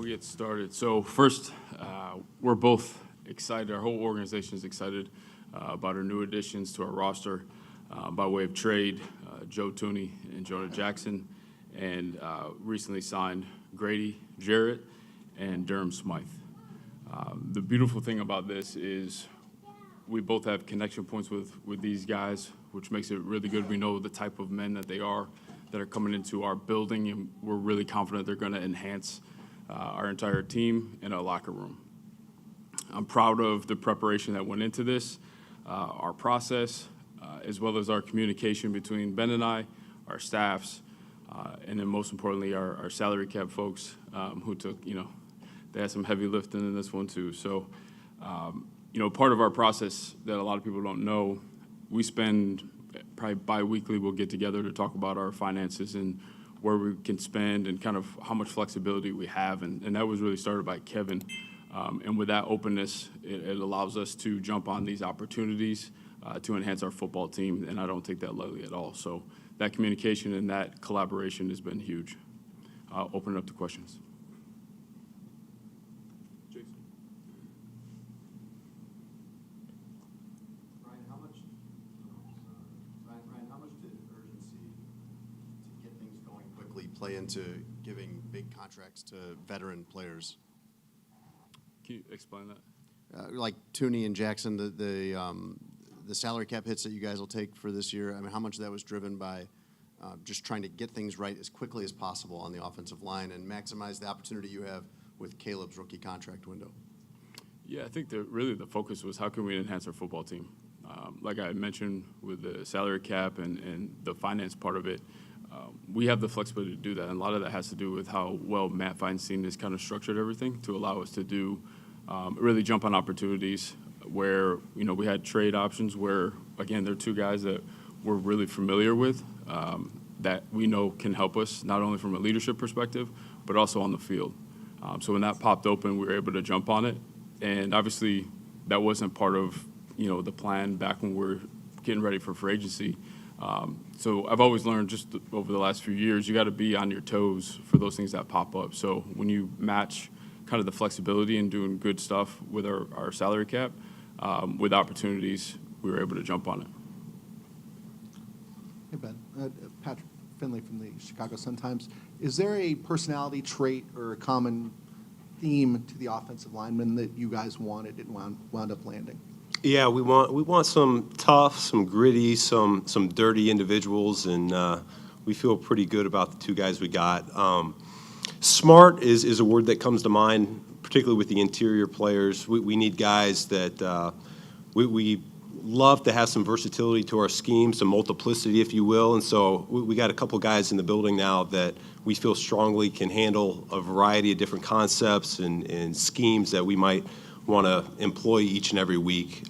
we'll get started. So first, we're both excited. Our whole organization is excited about our new additions to our roster by way of trade, Joe Thuney and Jonah Jackson, and recently signed Grady Jarrett and Durham Smythe. The beautiful thing about this is we both have connection points with these guys, which makes it really good. We know the type of men that they are that are coming into our building, and we're really confident they're going to enhance our entire team and our locker room. I'm proud of the preparation that went into this, our process, as well as our communication between Ben and I, our staffs, and then most importantly, our salary cap folks who took, they had some heavy lifting in this one too. So, part of our process that a lot of people don't know, we spend probably bi-weekly, we'll get together to talk about our finances and where we can spend and kind of how much flexibility we have. And that was really started by Kevin. And with that openness, it allows us to jump on these opportunities to enhance our football team, and I don't take that lightly at all. So that communication and that collaboration has been huge. I'll open it up to questions. Ryan, how much did urgency to get things going quickly play into giving big contracts to veteran players? Can you explain that? Like Thuney and Jackson, the salary cap hits that you guys will take for this year, I mean, how much of that was driven by just trying to get things right as quickly as possible on the offensive line and maximize the opportunity you have with Caleb's rookie contract window? Yeah, I think really the focus was how can we enhance our football team? Like I mentioned with the salary cap and the finance part of it, we have the flexibility to do that. And a lot of that has to do with how well Matt Feinstein has kind of structured everything to allow us to do really jump on opportunities where, we had trade options where, again, they're two guys that we're really familiar with that we know can help us not only from a leadership perspective, but also on the field. So when that popped open, we were able to jump on it. And obviously that wasn't part of, the plan back when we were getting ready for free agency. So I've always learned just over the last few years, you got to be on your toes for those things that pop up. So when you match kind of the flexibility and doing good stuff with our salary cap, with opportunities, we were able to jump on it. Hey, Ben. Patrick Finley from the Chicago Sun-Times. Is there a personality trait or a common theme to the offensive linemen that you guys wanted and wound up landing? Yeah, we want some tough, some gritty, some dirty individuals, and we feel pretty good about the two guys we got. Smart is a word that comes to mind, particularly with the interior players. We need guys that we love to have some versatility to our scheme, some multiplicity, if you will. And so we got a couple guys in the building now that we feel strongly can handle a variety of different concepts and schemes that we might want to employ each and every week.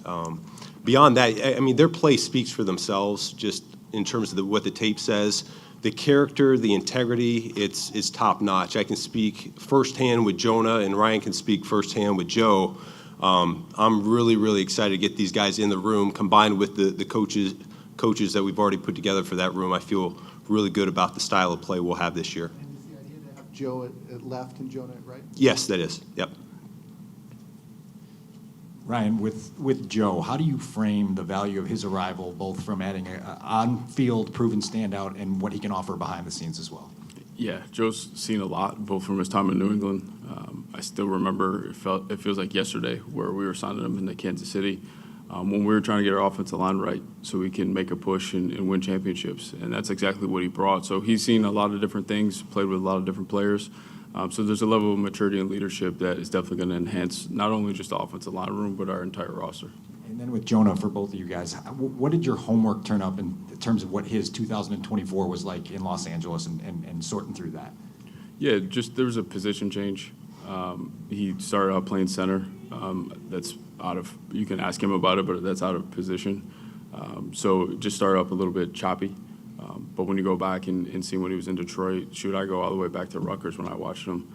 Beyond that, I mean, their play speaks for themselves just in terms of what the tape says. The character, the integrity, it's top notch. I can speak firsthand with Jonah, and Ryan can speak firsthand with Joe. I'm really, really excited to get these guys in the room, combined with the coaches that we've already put together for that room. I feel really good about the style of play we'll have this year. And is the idea to have Joe at left and Jonah at right? Yes, that is. Yep. Ryan, with Joe, how do you frame the value of his arrival, both from adding an on-field proven standout and what he can offer behind the scenes as well? Yeah, Joe's seen a lot, both from his time in New England. I still remember, it feels like yesterday, where we were signing him into Kansas City when we were trying to get our offensive line right so we can make a push and win championships. And that's exactly what he brought. So he's seen a lot of different things, played with a lot of different players. So there's a level of maturity and leadership that is definitely going to enhance not only just the offensive line room, but our entire roster. And then with Jonah, for both of you guys, what did your homework turn up in terms of what his 2024 was like in Los Angeles and sorting through that? Yeah, just there was a position change. He started out playing center. That's out of, you can ask him about it, but that's out of position. So it just started up a little bit choppy. But when you go back and see when he was in Detroit, I go all the way back to Rutgers when I watched him.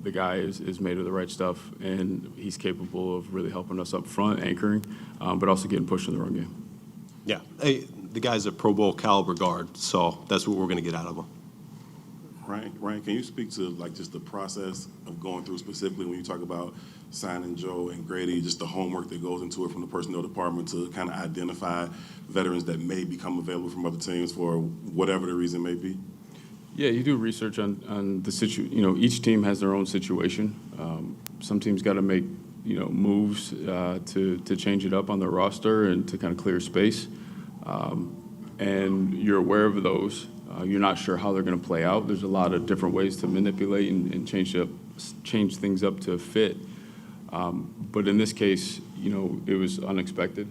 The guy is made of the right stuff, and he's capable of really helping us up front, anchoring, but also getting pushed in the run game. Yeah, the guy's a Pro Bowl caliber guard, so that's what we're going to get out of him. Ryan, can you speak to like just the process of going through specifically when you talk about signing Joe and Grady, just the homework that goes into it from the personnel department to kind of identify veterans that may become available from other teams for whatever the reason may be? Yeah, you do research on the each team has their own situation. Some teams got to make, moves to change it up on their roster and to kind of clear space. And you're aware of those. You're not sure how they're going to play out. There's a lot of different ways to manipulate and change things up to fit. But in this case, it was unexpected.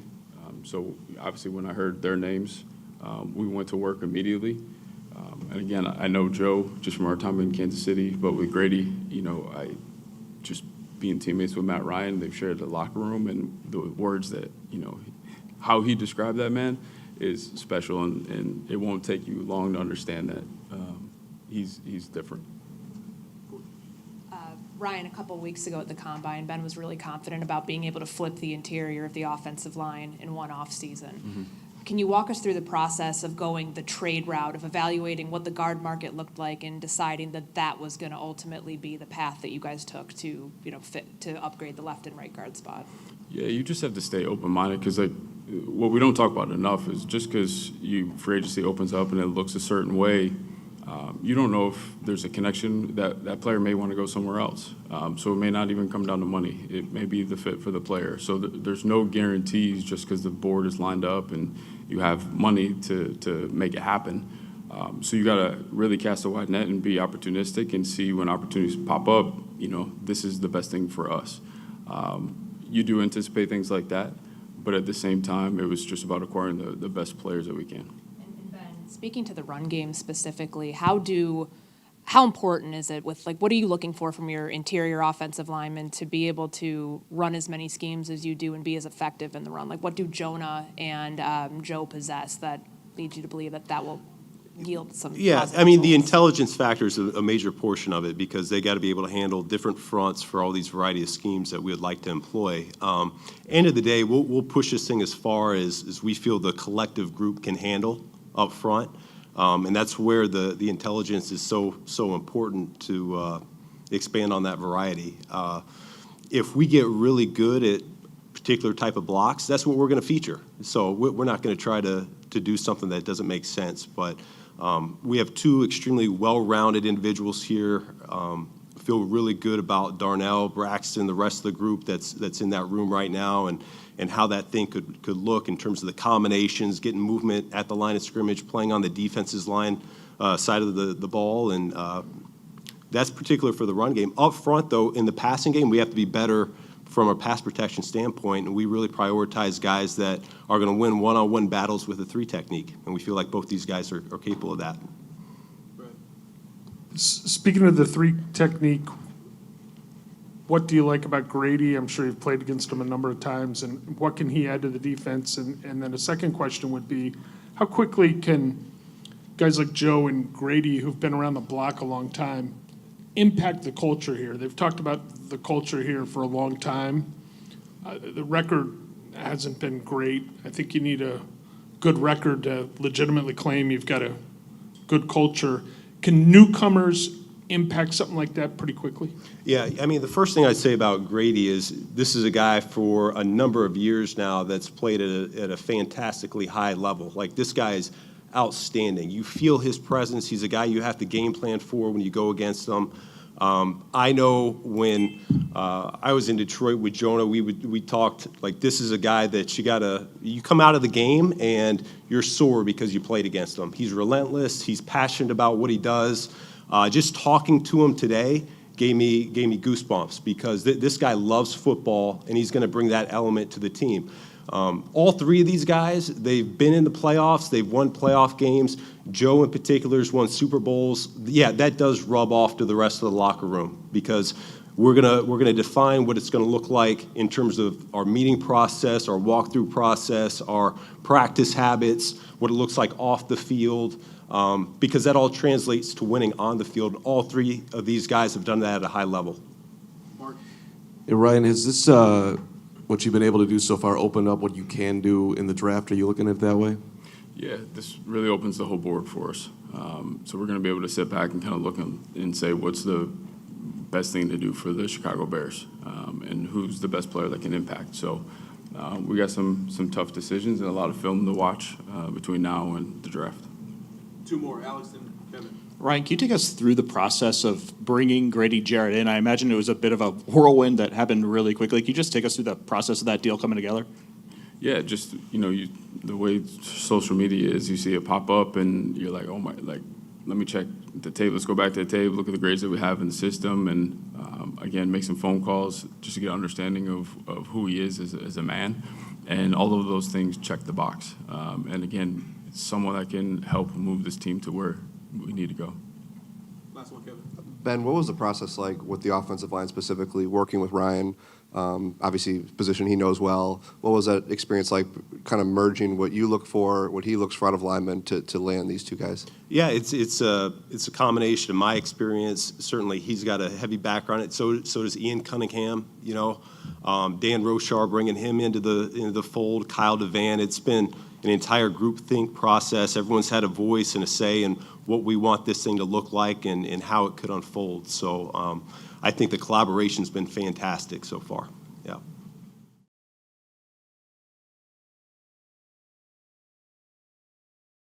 So obviously when I heard their names, we went to work immediately. And again, I know Joe just from our time in Kansas City, but with Grady, I just being teammates with Matt Ryan, they've shared the locker room, and the words that, how he described that man is special, and it won't take you long to understand that he's different. Ryan, a couple of weeks ago at the Combine, Ben was really confident about being able to flip the interior of the offensive line in one offseason. Mm-hmm. Can you walk us through the process of going the trade route, of evaluating what the guard market looked like and deciding that that was going to ultimately be the path that you guys took to, fit to upgrade the left and right guard spot? Yeah, you just have to stay open-minded because, what we don't talk about enough is just because free agency opens up and it looks a certain way, you don't know if there's a connection that player may want to go somewhere else. So it may not even come down to money. It may be the fit for the player. So there's no guarantees just because the board is lined up and you have money to make it happen. So you got to really cast a wide net and be opportunistic and see when opportunities pop up, this is the best thing for us. You do anticipate things like that, but at the same time, it was just about acquiring the best players that we can. And Ben, speaking to the run game specifically, how important is it with, what are you looking for from your interior offensive linemen to be able to run as many schemes as you do and be as effective in the run? What do Jonah and Joe possess that leads you to believe that will yield some Yeah, positive I mean, the results? intelligence factor is a major portion of it because they got to be able to handle different fronts for all these variety of schemes that we would like to employ. End of the day, we'll push this thing as far as we feel the collective group can handle up front. And that's where the intelligence is so important to expand on that variety. If we get really good at particular type of blocks, that's what we're going to feature. So we're not going to try to do something that doesn't make sense. But we have two extremely well-rounded individuals here. Feel really good about Darnell, Braxton, the rest of the group that's in that room right now, and how that thing could look in terms of the combinations, getting movement at the line of scrimmage, playing on the defense's line side of the ball, and that's particular for the run game. Up front, though, in the passing game, we have to be better from a pass protection standpoint, and we really prioritize guys that are going to win one-on-one battles with a three technique, and we feel like both these guys are capable of that. Speaking of the three technique, what do you like about Grady? I'm sure you've played against him a number of times, and what can he add to the defense? And then a second question would be, how quickly can guys like Joe and Grady, who've been around the block a long time, impact the culture here? They've talked about the culture here for a long time. The record hasn't been great. I think you need a good record to legitimately claim you've got a good culture. Can newcomers impact something like that pretty quickly? Yeah, I mean, the first thing I'd say about Grady is this is a guy for a number of years now that's played at a fantastically high level. Like, this guy is outstanding. You feel his presence. He's a guy you have to game plan for when you go against him. I know when I was in Detroit with Jonah, we talked, like, this is a guy that you come out of the game and you're sore because you played against him. He's relentless. He's passionate about what he does. Just talking to him today gave me goosebumps because this guy loves football and he's going to bring that element to the team. All three of these guys, they've been in the playoffs. They've won playoff games. Joe in particular has won Super Bowls. Yeah, that does rub off to the rest of the locker room because we're gonna define what it's gonna look like in terms of our meeting process, our walkthrough process, our practice habits, what it looks like off the field, because that all translates to winning on the field. All three of these guys have done that at a high level. Hey, Ryan, has this, what you've been able to do so far, opened up what you can do in the draft? Are you looking at it that way? Yeah, this really opens the whole board for us. So we're going to be able to sit back and kind of look and say, what's the best thing to do for the Chicago Bears, and who's the best player that can impact. So we got some tough decisions and a lot of film to watch between now and the draft. Two more, Alex and Kevin. Ryan, can you take us through the process of bringing Grady Jarrett in? I imagine it was a bit of a whirlwind that happened really quickly. Can you just take us through the process of that deal coming together? Yeah, just, the way social media is, you see it pop up and you're like, oh my, like, let me check the tape. Let's go back to the tape, look at the grades that we have in the system, and again, make some phone calls just to get an understanding of who he is as a man. And all of those things check the box. And again, it's someone that can help move this team to where we need to go. Last one, Kevin. Ben, what was the process like with the offensive line specifically, working with Ryan? Obviously, position he knows well. What was that experience like, kind of merging what you look for, what he looks for out of linemen to land these two guys? Yeah, it's a combination of my experience. Certainly, he's got a heavy background. So does Ian Cunningham. Dan Rochar, bringing him into the fold. Kyle Devan. It's been an entire groupthink process. Everyone's had a voice and a say in what we want this thing to look like and how it could unfold. So I think the collaboration's been fantastic so far. Yeah.